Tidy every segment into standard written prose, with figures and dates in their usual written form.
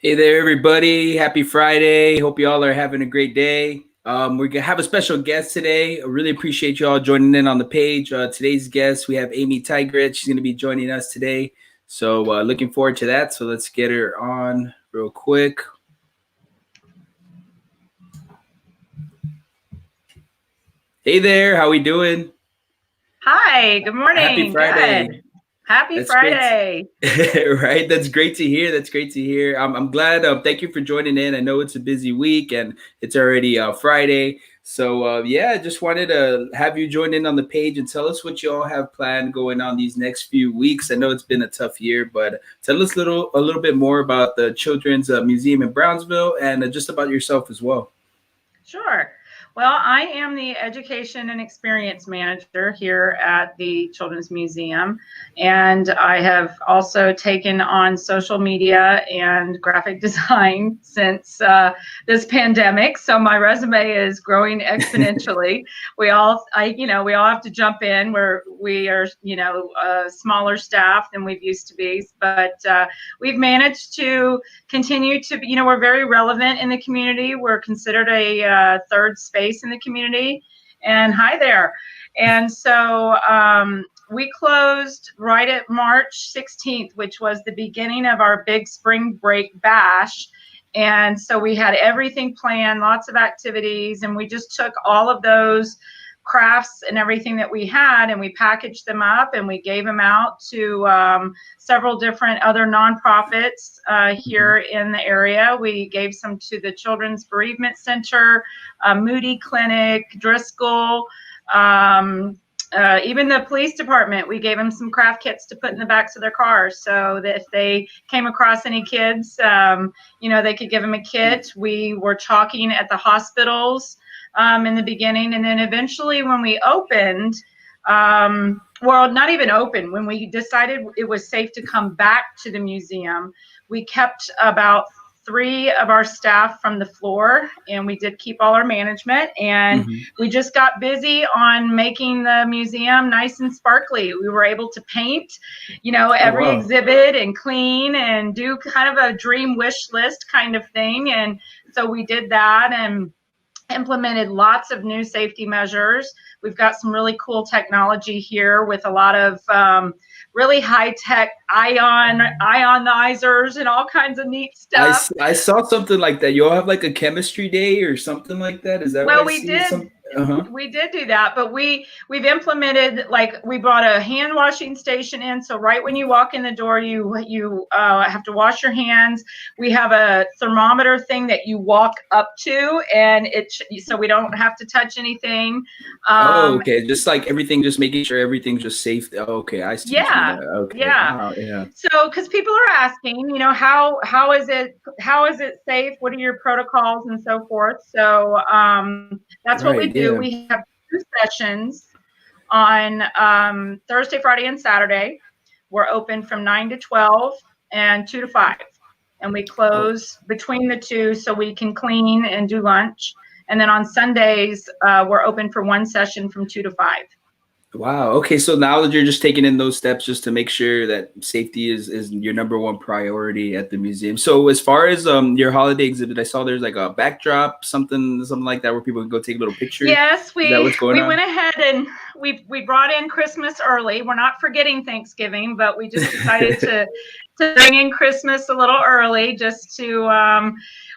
Hey there, everybody. Happy Friday. Hope you all are having a great day. We're going to have a special guest today. I really appreciate you all joining in on the page. Today's guest, we have Amy Tigret. She's going to be joining us today. So looking forward to that. So let's get her on real quick. Hey there. How we doing? Hi, good morning. Happy Friday. Good. Happy That's Friday. great. Right. That's great to hear. That's great to hear. I'm glad. Thank you for joining in. I know it's a busy week and it's already Friday. So yeah, just wanted to have you join in on the page and tell us what you all have planned going on these next few weeks. I know it's been a tough year, but tell us a little bit more about the Children's Museum in Brownsville and just about yourself as well. Sure. Well, I am the Education and Experience Manager here at the Children's Museum, and I have also taken on social media and graphic design since this pandemic. So my resume is growing exponentially. we all have to jump in. We are a smaller staff than we've used to be, but we've managed to continue to, we're very relevant in the community. We're considered a third space in the community. And hi there. And so we closed right at March 16th, which was the beginning of our big spring break bash. And so we had everything planned, lots of activities, and we just took all of those crafts and everything that we had, and we packaged them up and we gave them out to several different other nonprofits here in the area. We gave some to the Children's Bereavement Center, Moody Clinic, Driscoll, even the police department. We gave them some craft kits to put in the backs of their cars so that if they came across any kids, they could give them a kit. We were talking at the hospitals in the beginning, and then eventually when we opened, well, not even open, when we decided it was safe to come back to the museum, we kept about 3 of our staff from the floor, and we did keep all our management, and we just got busy on making the museum nice and sparkly. We were able to paint, every exhibit and clean and do kind of a dream wish list kind of thing. And so we did that and implemented lots of new safety measures. We've got some really cool technology here with a lot of really high-tech ionizers and all kinds of neat stuff. I saw something like that. You all have like a chemistry day or something like that. Is that well, what I we see? did. We did do that, but we've implemented, like, we brought a hand washing station in. So right when you walk in the door, you have to wash your hands. We have a thermometer thing that you walk up to, and so we don't have to touch anything. Okay, just like everything, just making sure everything's just safe. Okay, I see. Yeah. Okay. Yeah. Wow, yeah. So, because people are asking, how is it safe? What are your protocols and so forth? So that's what we do. Yeah. We have 2 sessions on Thursday, Friday, and Saturday. We're open from 9 to 12 and 2 to 5, and we close between the 2 so we can clean and do lunch. And then on Sundays, we're open for 1 session from 2 to 5. Wow. Okay. So now that you're just taking in those steps just to make sure that safety is your number one priority at the museum. So as far as your holiday exhibit, I saw there's like a backdrop, something like that, where people can go take a little picture. Yes, we went ahead and we brought in Christmas early. We're not forgetting Thanksgiving, but we just decided to bring in Christmas a little early just to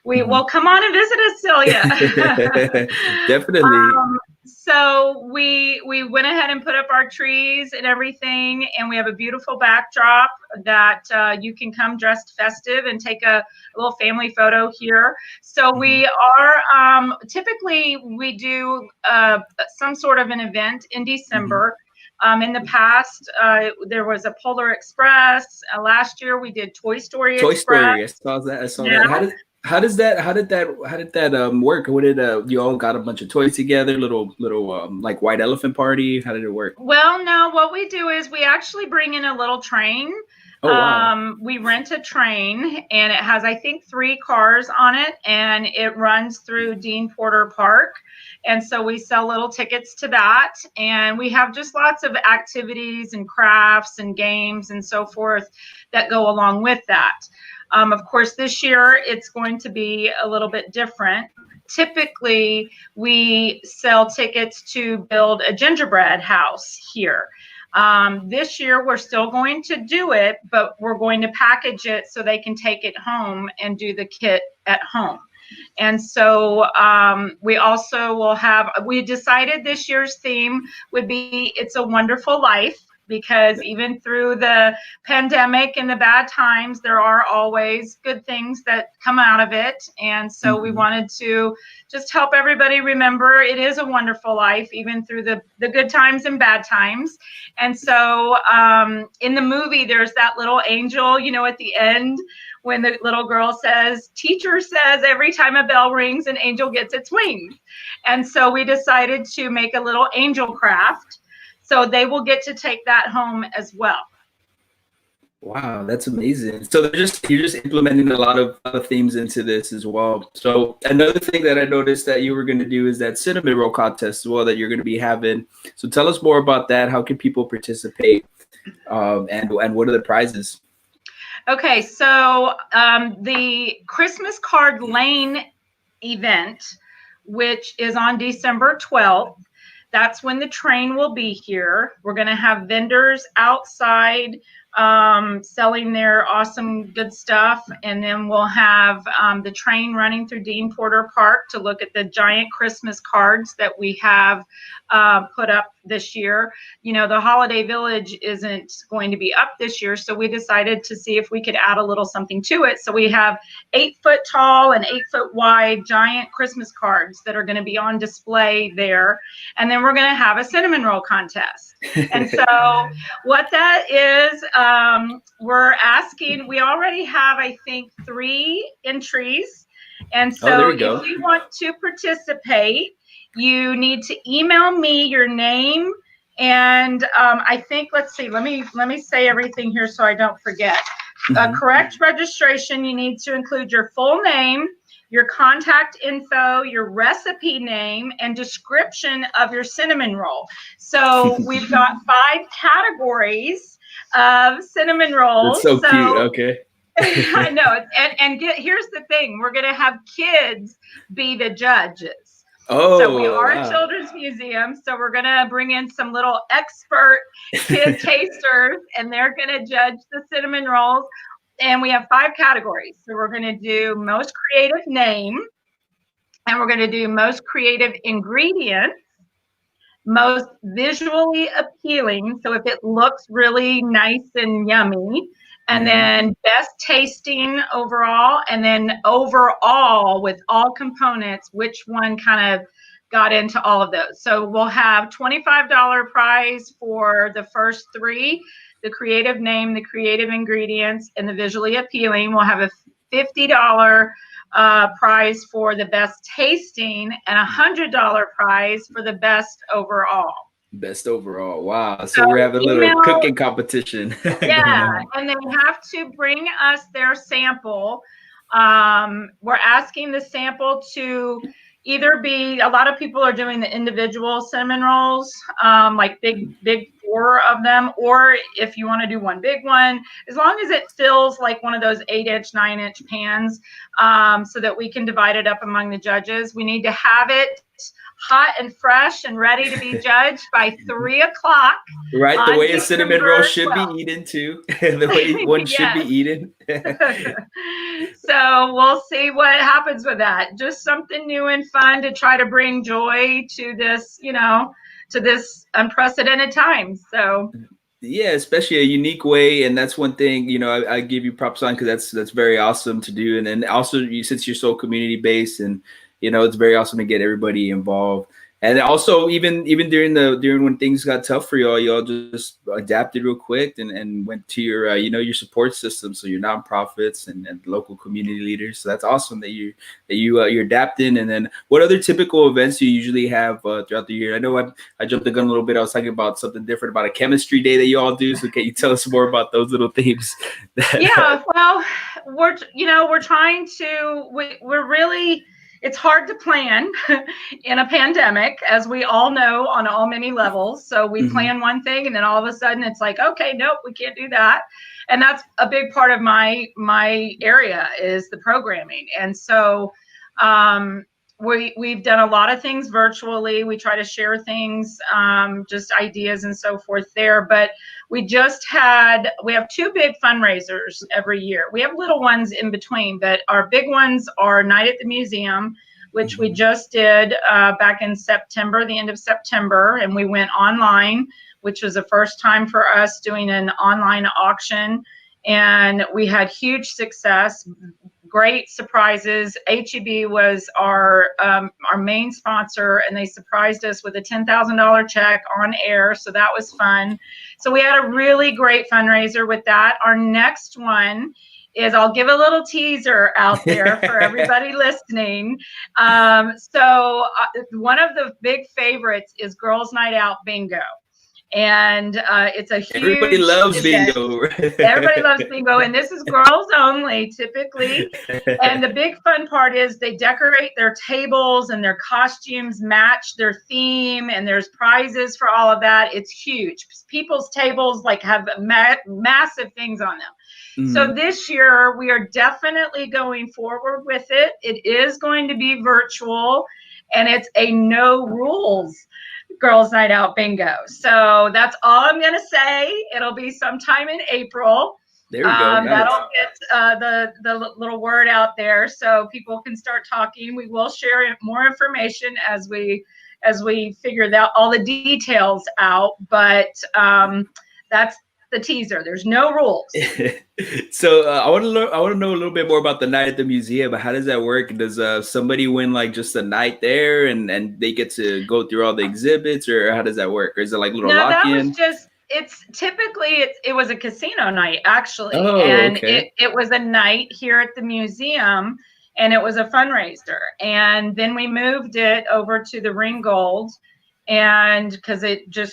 well, come on and visit us, Celia. Definitely. So we went ahead and put up our trees and everything, and we have a beautiful backdrop that you can come dressed festive and take a little family photo here. So we are typically we do some sort of an event in December. In the past, there was a Polar Express. Last year we did Toy Story Express. Story. I saw that. How did that work? What did you all got a bunch of toys together, little like white elephant party? How did it work? Well, no, what we do is we actually bring in a little train. Oh, wow. We rent a train, and it has, I think, 3 cars on it, and it runs through Dean Porter Park. And so we sell little tickets to that, and we have just lots of activities and crafts and games and so forth that go along with that. Of course, this year it's going to be a little bit different. Typically, we sell tickets to build a gingerbread house here. This year, we're still going to do it, but we're going to package it so they can take it home and do the kit at home. And so we also will have, we decided this year's theme would be It's a Wonderful Life, because even through the pandemic and the bad times, there are always good things that come out of it. And so we wanted to just help everybody remember it is a wonderful life, even through the good times and bad times. And so in the movie, there's that little angel, you know, at the end, when the little girl says, teacher says every time a bell rings, an angel gets its wings. And so we decided to make a little angel craft. So they will get to take that home as well. Wow, that's amazing. So you're just implementing a lot of themes into this as well. So another thing that I noticed that you were going to do is that cinnamon roll contest as well that you're going to be having. So tell us more about that. How can people participate, and what are the prizes? Okay, so the Christmas Card Lane event, which is on December 12th, that's when the train will be here. We're going to have vendors outside selling their awesome good stuff, and then we'll have the train running through Dean Porter Park to look at the giant Christmas cards that we have put up this year. You know, the Holiday Village isn't going to be up this year, so we decided to see if we could add a little something to it. So we have 8-foot tall and 8-foot wide giant Christmas cards that are going to be on display there, and then we're going to have a cinnamon roll contest. And so what that is, we're asking, we already have, I think, 3 entries. And so if you want to participate, you need to email me your name. And I think, let's see, let me say everything here so I don't forget. Correct registration, you need to include your full name, your contact info, your recipe name, and description of your cinnamon roll. So we've got 5 categories of cinnamon rolls. That's so cute. Okay. I know. And here's the thing. We're going to have kids be the judges. Oh, so we are a children's museum. So we're going to bring in some little expert kid tasters, and they're going to judge the cinnamon rolls. And we have 5 categories. So we're going to do most creative name, and we're going to do most creative ingredient, most visually appealing. So if it looks really nice and yummy, and then best tasting overall, and then overall with all components, which one kind of got into all of those. So we'll have $25 prize for the first 3. The creative name, the creative ingredients, and the visually appealing. We'll have a $50 prize for the best tasting and a $100 prize for the best overall. Best overall. Wow. So we're having a little cooking competition. Yeah, and they have to bring us their sample. We're asking the sample to either be, a lot of people are doing the individual cinnamon rolls, like big 4 of them, or if you want to do one big one, as long as it fills like one of those 8-inch, 9-inch pans, so that we can divide it up among the judges. We need to have it hot and fresh and ready to be judged by 3 o'clock. Right, the way a cinnamon roll should be eaten too. The way one should be eaten. So we'll see what happens with that. Just something new and fun to try to bring joy to this, you know, to this unprecedented time. So yeah, especially a unique way, and that's one thing, you know, I give you props on, because that's very awesome to do. And then also, since you're so community based, and you know, it's very awesome to get everybody involved. And also, even during when things got tough for y'all just adapted real quick and went to your your support system, so your nonprofits and local community leaders. So that's awesome that you're adapting. And then, what other typical events do you usually have throughout the year? I know I jumped the gun a little bit. I was talking about something different, about a chemistry day that you all do. So can you tell us more about those little themes? Yeah, well, we're trying to we're really it's hard to plan in a pandemic, as we all know, on all many levels. So we Hmm. plan one thing, and then all of a sudden it's like, okay, nope, we can't do that. And that's a big part of my area, is the programming. And so we've done a lot of things virtually. We try to share things, just ideas and so forth there. But we have two big fundraisers every year. We have little ones in between, but our big ones are Night at the Museum, which we Hmm. just did back in September, the end of September, and we went online, which was the first time for us doing an online auction. And we had huge success, great surprises. HEB was our main sponsor, and they surprised us with a $10,000 check on air. So that was fun. So we had a really great fundraiser with that. Our next one is, I'll give a little teaser out there for everybody listening. One of the big favorites is Girls Night Out Bingo. And it's a Everybody huge loves event. bingo. Everybody loves bingo, and this is girls only typically. And the big fun part is they decorate their tables, and their costumes match their theme, and there's prizes for all of that. It's huge. People's tables like have massive things on them. So Hmm. this year we are definitely going forward with it. It is going to be virtual, and it's a no rules Girls Night Out Bingo. So that's all I'm going to say. It'll be sometime in April. There we go. Nice. That'll get the little word out there so people can start talking. We will share more information as we figure out all the details out. But that's the teaser. There's no rules. So I want to know a little bit more about the night at the museum. How does that work? Does somebody win like just a night there, and they get to go through all the exhibits, or how does that work? Or is it like little No, lock that was in? just, it's typically, it was a casino night actually. Oh, And okay. it was a night here at the museum, and it was a fundraiser. And then we moved it over to the Ringgold, and because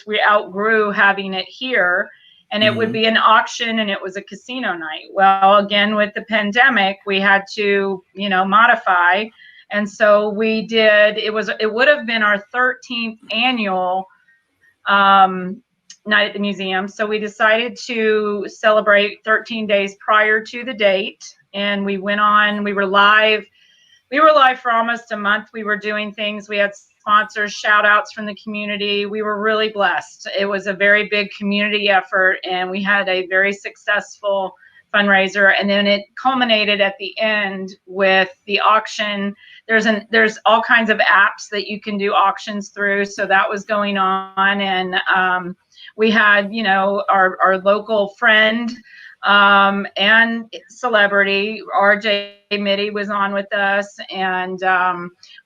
we outgrew having it here, and it would Hmm. be an auction, and it was a casino night. Well, again, with the pandemic, we had to, modify. And so it would have been our 13th annual night at the museum. So we decided to celebrate 13 days prior to the date. And we were live. We were live for almost a month. We were doing things. We had sponsors, shout outs from the community. We were really blessed. It was a very big community effort, and we had a very successful fundraiser. And then it culminated at the end with the auction. There's all kinds of apps that you can do auctions through. So that was going on. And we had, our local friend and celebrity, RJ Mitty, was on with us. And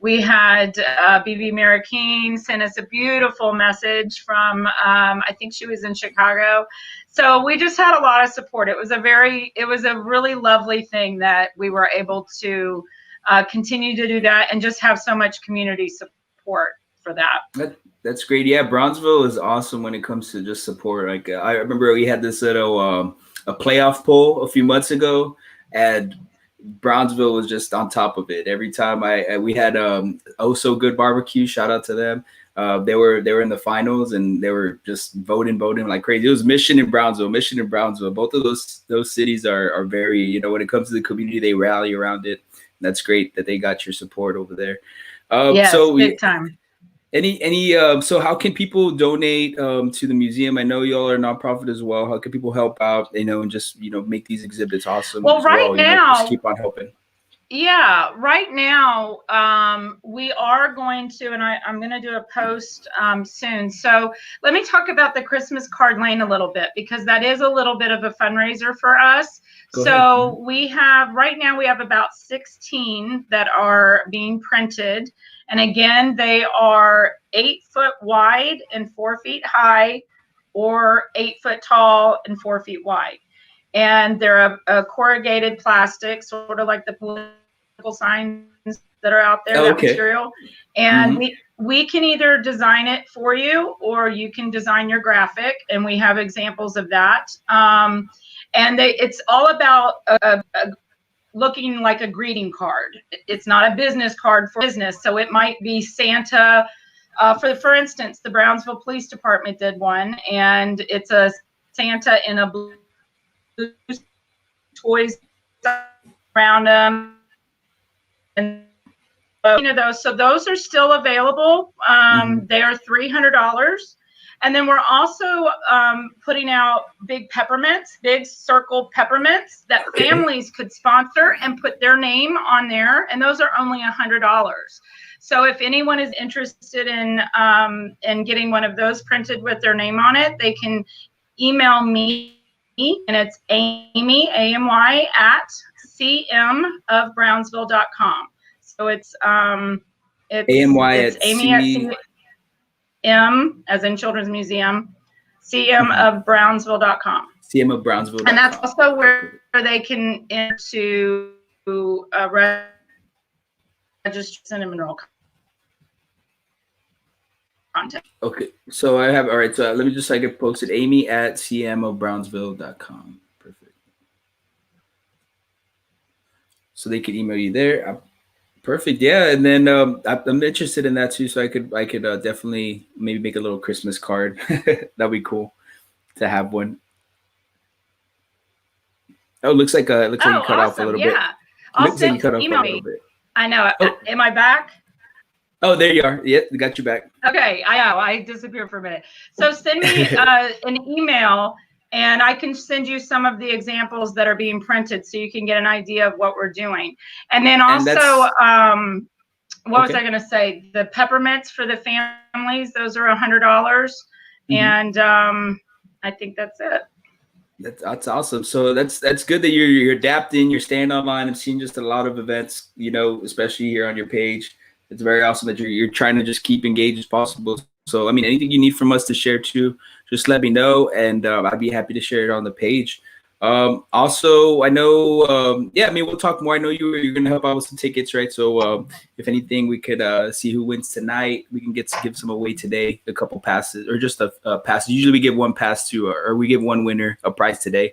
we had BB Marikine sent us a beautiful message from, I think she was in Chicago. So we just had a lot of support. It was a really lovely thing that we were able to continue to do that, and just have so much community support for that. That's great. Yeah, Brownsville is awesome when it comes to just support. Like I remember we had this little a playoff poll a few months ago, and Brownsville was just on top of it every time. We had Oh So Good Barbecue. Shout out to them. They were in the finals, and they were just voting like crazy. It was Mission and Brownsville, Mission and Brownsville. Both of those cities are very, when it comes to the community, they rally around it. That's great that they got your support over there. Yes, So big time. any so how can people donate to the museum? I know y'all are a nonprofit as well. How can people help out, and just make these exhibits awesome Well, as right well? Just now, keep on helping. yeah, right now, we are going to, and I'm going to do a post soon. So let me talk about the Christmas card lane a little bit, because that is a little bit of a fundraiser for us. Go ahead. Mhm. So right now we have about 16 that are being printed. And again, they are 8 foot wide and 4 feet high, or 8 foot tall and 4 feet wide. And they're a corrugated plastic, sort of like the political signs that are out there, Oh, that okay. material. And Hmm. we can either design it for you, or you can design your graphic, and we have examples of that. And it's all about looking like a greeting card. It's not a business card for business. So it might be Santa. For instance, the Brownsville Police Department did one, and it's a Santa in a blue toys around them, and those. So those are still available. They are $300. And then we're also putting out big peppermints, big circle peppermints that families could sponsor and put their name on there. And those are only $100. So if anyone is interested in getting one of those printed with their name on it, they can email me, and it's Amy, AMY, at cmofbrownsville.com. So it's AMY it's at Amy at M as in Children's Museum, cmofbrownsville.com. cmofbrownsville.com. And that's also where they can enter to register cinnamon roll content. Okay, so I have, all right, so let me just, I can post it, Amy at cmofbrownsville.com. Perfect. So they can email you there. Perfect. Yeah, and then I'm interested in that too. So I could definitely maybe make a little Christmas card. That'd be cool to have one. Oh, looks like you cut awesome. off a little bit. I'll send you cut off a little bit. I know. Oh. Am I back? Oh, there you are. Yep, got you back. Okay, I know. I disappeared for a minute. So send me an email, and I can send you some of the examples that are being printed so you can get an idea of what we're doing. And then also, what was I going to say? The peppermints for the families, those are $100. And I think that's it. That's awesome. So that's good that you're adapting, you're staying online. I'm seeing just a lot of events, especially here on your page. It's very awesome that you're trying to just keep engaged as possible. So, I mean, anything you need from us to share too, just let me know, and I'd be happy to share it on the page. Also, I know, we'll talk more. I know you're going to help out with some tickets, right? So if anything, we could see who wins tonight. We can give some away today, a couple passes, or just a pass. Usually we give one pass or we give one winner a prize today.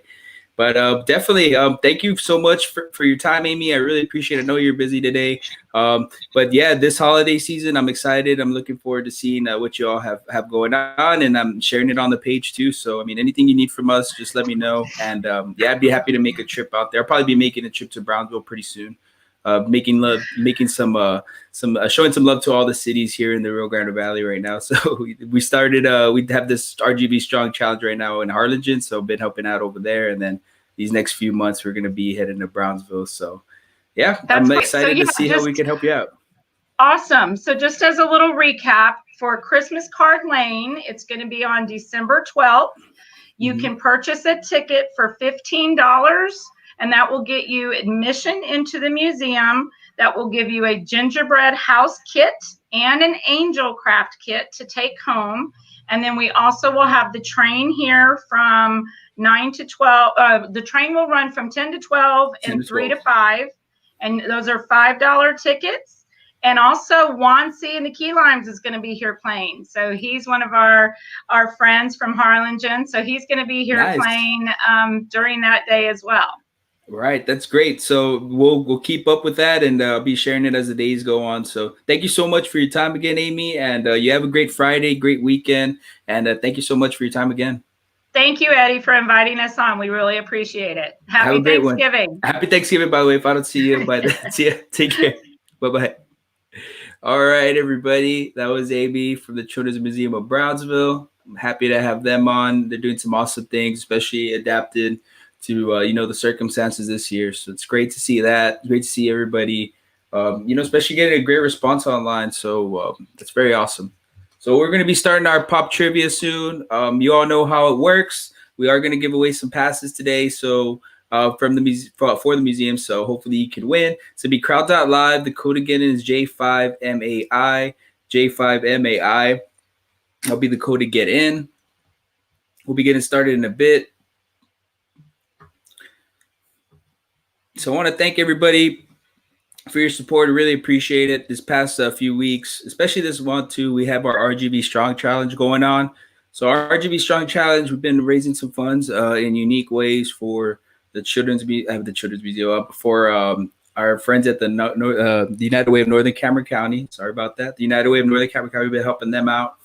But definitely, thank you so much for your time, Amy. I really appreciate it. I know you're busy today. But yeah, this holiday season, I'm excited. I'm looking forward to seeing what you all have going on, and I'm sharing it on the page too. So, I mean, anything you need from us, just let me know. And I'd be happy to make a trip out there. I'll probably be making a trip to Brownsville pretty soon. Showing some love to all the cities here in the Rio Grande Valley right now. So we started, we have this RGV Strong Challenge right now in Harlingen. So I've been helping out over there. And then these next few months, we're going to be heading to Brownsville. So yeah, I'm excited to see how we can help you out. Awesome. So just as a little recap, for Christmas Card Lane, it's going to be on December 12th. You can purchase a ticket for $15. And that will get you admission into the museum. That will give you a gingerbread house kit and an angel craft kit to take home. And then we also will have the train here from 9 to 12. The train will run from 10 to 12 and 3 to 5. And those are $5 tickets. And also Wansi and the Key Limes is going to be here playing. So he's one of our friends from Harlingen. So he's going to be here playing during that day as well. Right, that's great. So we'll keep up with that, and I'll be sharing it as the days go on. So thank you so much for your time again, Amy, and you have a great Friday, great weekend, and thank you so much for your time again. Thank you, Eddie, for inviting us on. We really appreciate it. Happy Thanksgiving. Happy Thanksgiving, by the way. If I don't see you by then, see ya. Take care. Bye-bye. All right, everybody. That was Amy from the Children's Museum of Brownsville. I'm happy to have them on. They're doing some awesome things, especially adapted to the circumstances this year. So it's great to see that. Great to see everybody, especially getting a great response online. So that's very awesome. So we're going to be starting our pop trivia soon. You all know how it works. We are going to give away some passes today. So for the museum. So hopefully you can win. So be crowd.live. The code again is J5MAI. J5MAI. That'll be the code to get in. We'll be getting started in a bit. So I want to thank everybody for your support. I really appreciate it. This past few weeks, especially this month too, we have our RGV Strong Challenge going on. So our RGV Strong Challenge, we've been raising some funds in unique ways for the children's museum up for our friends at the United Way of Northern Cameron County. Sorry about that. The United Way of Northern Cameron County. We've been helping them out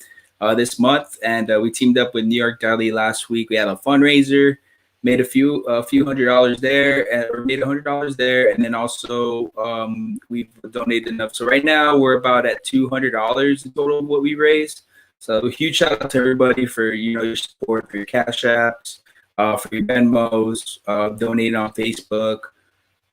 this month, and we teamed up with New York Deli last week. We had a fundraiser, made a few $100 there, or made $100 there, and then also we've donated enough. So right now we're about at $200 in total of what we raised. So a huge shout out to everybody for your support, for your Cash Apps, for your Venmos, donating on Facebook.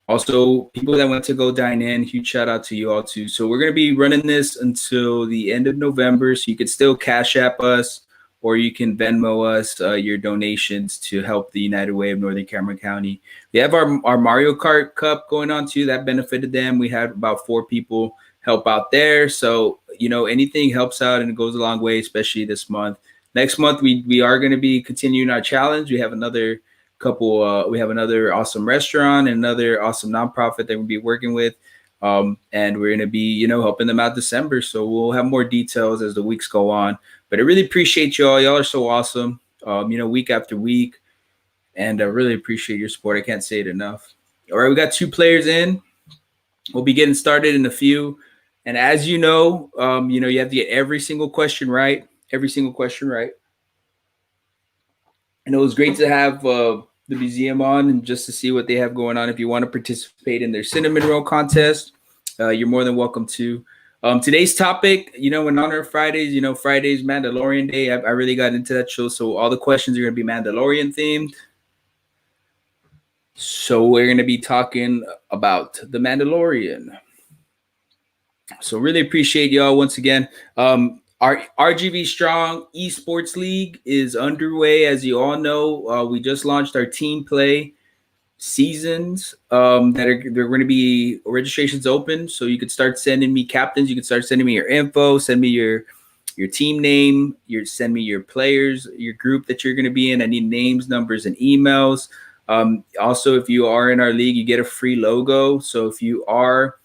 Also, people that went to go dine in, huge shout out to you all too. So we're gonna be running this until the end of November. So you can still Cash App us, or you can Venmo us your donations to help the United Way of Northern Cameron County. We have our Mario Kart Cup going on too. That benefited them. We had about 4 people help out there. So anything helps out and it goes a long way, especially this month. Next month we are going to be continuing our challenge. We have another we have another awesome restaurant and another awesome nonprofit that we'll be working with, and we're going to be helping them out December. So we'll have more details as the weeks go on. But I really appreciate y'all. Y'all are so awesome, week after week, and I really appreciate your support. I can't say it enough. All right, we got 2 players in. We'll be getting started in a few. And as you know, you have to get every single question right. Every single question right. And it was great to have the museum on and just to see what they have going on. If you want to participate in their cinnamon roll contest, you're more than welcome to. Today's topic, in honor of Fridays, Friday's Mandalorian Day. I really got into that show. So all the questions are going to be Mandalorian themed. So we're going to be talking about the Mandalorian. So really appreciate y'all once again. Our RGV Strong Esports League is underway. As you all know, we just launched our team play seasons they're going to be registrations open. So you could start sending me captains. You can start sending me your info. Send me your team name. Send me your players, your group that you're going to be in. I need names, numbers, and emails. Also, if you are in our league, you get a free logo. So if you are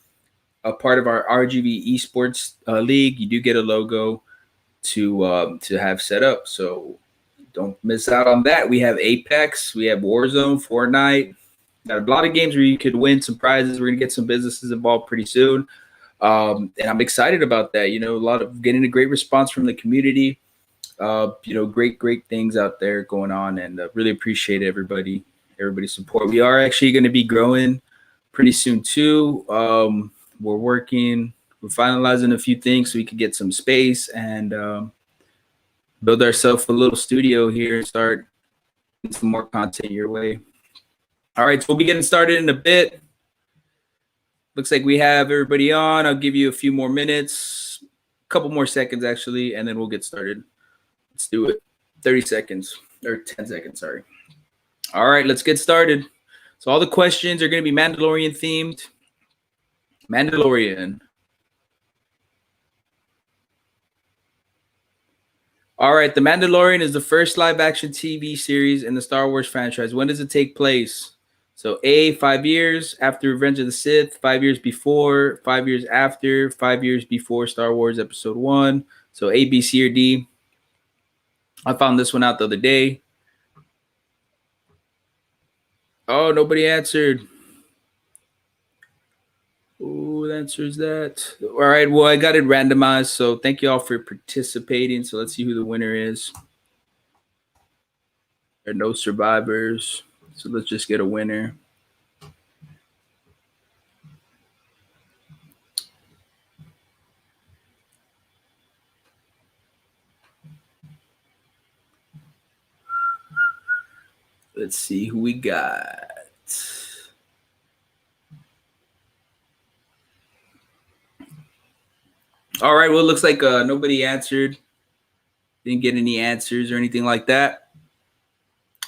a part of our RGV Esports League, you do get a logo to have set up. So don't miss out on that. We have Apex, we have Warzone, Fortnite. Got a lot of games where you could win some prizes. We're gonna get some businesses involved pretty soon, and I'm excited about that. A lot of getting a great response from the community. Great things out there going on, and really appreciate everybody's support. We are actually going to be growing pretty soon too. We're finalizing a few things so we can get some space and build ourselves a little studio here and start getting some more content your way. All right, so we'll be getting started in a bit. Looks like we have everybody on. I'll give you a few more minutes, a couple more seconds actually, and then we'll get started. Let's do it. 30 seconds or 10 seconds, sorry. All right, let's get started. So all the questions are going to be Mandalorian themed. Mandalorian. All right, The Mandalorian is the first live-action TV series in the Star Wars franchise. When does it take place? So A, 5 years after Revenge of the Sith, 5 years before, 5 years after, 5 years before Star Wars Episode 1. So A, B, C, or D. I found this one out the other day. Oh, nobody answered. Who answers that? All right, well, I got it randomized, so thank you all for participating. So let's see who the winner is. There are no survivors, so let's just get a winner. Let's see who we got. All right, well, it looks like nobody answered. Didn't get any answers or anything like that.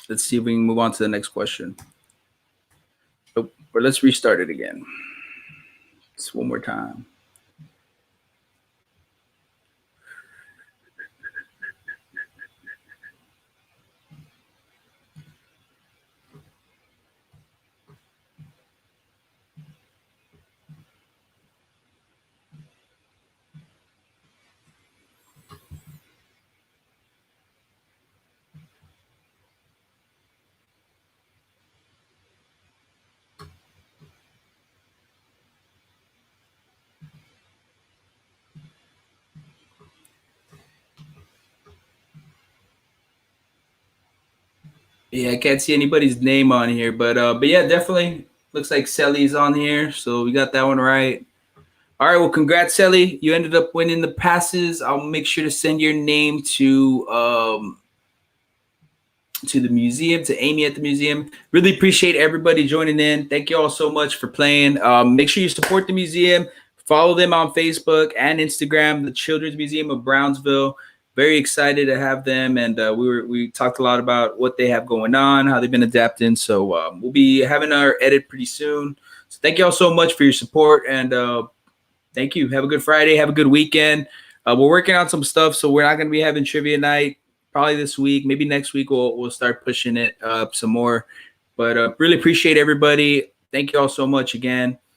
Let's see if we can move on to the next question. Nope, or let's restart it again. Just one more time. Yeah, I can't see anybody's name on here, but yeah, definitely looks like Selly's on here, so we got that one right. All right, well, congrats, Selly. You ended up winning the passes. I'll make sure to send your name to the museum, to Amy at the museum. Really appreciate everybody joining in. Thank you all so much for playing. Make sure you support the museum. Follow them on Facebook and Instagram, the Children's Museum of Brownsville. Very excited to have them, and we talked a lot about what they have going on, how they've been adapting. So we'll be having our edit pretty soon. So thank you all so much for your support, and thank you. Have a good Friday. Have a good weekend. We're working on some stuff, so we're not going to be having trivia night probably this week. Maybe next week we'll start pushing it up some more. But really appreciate everybody. Thank you all so much again.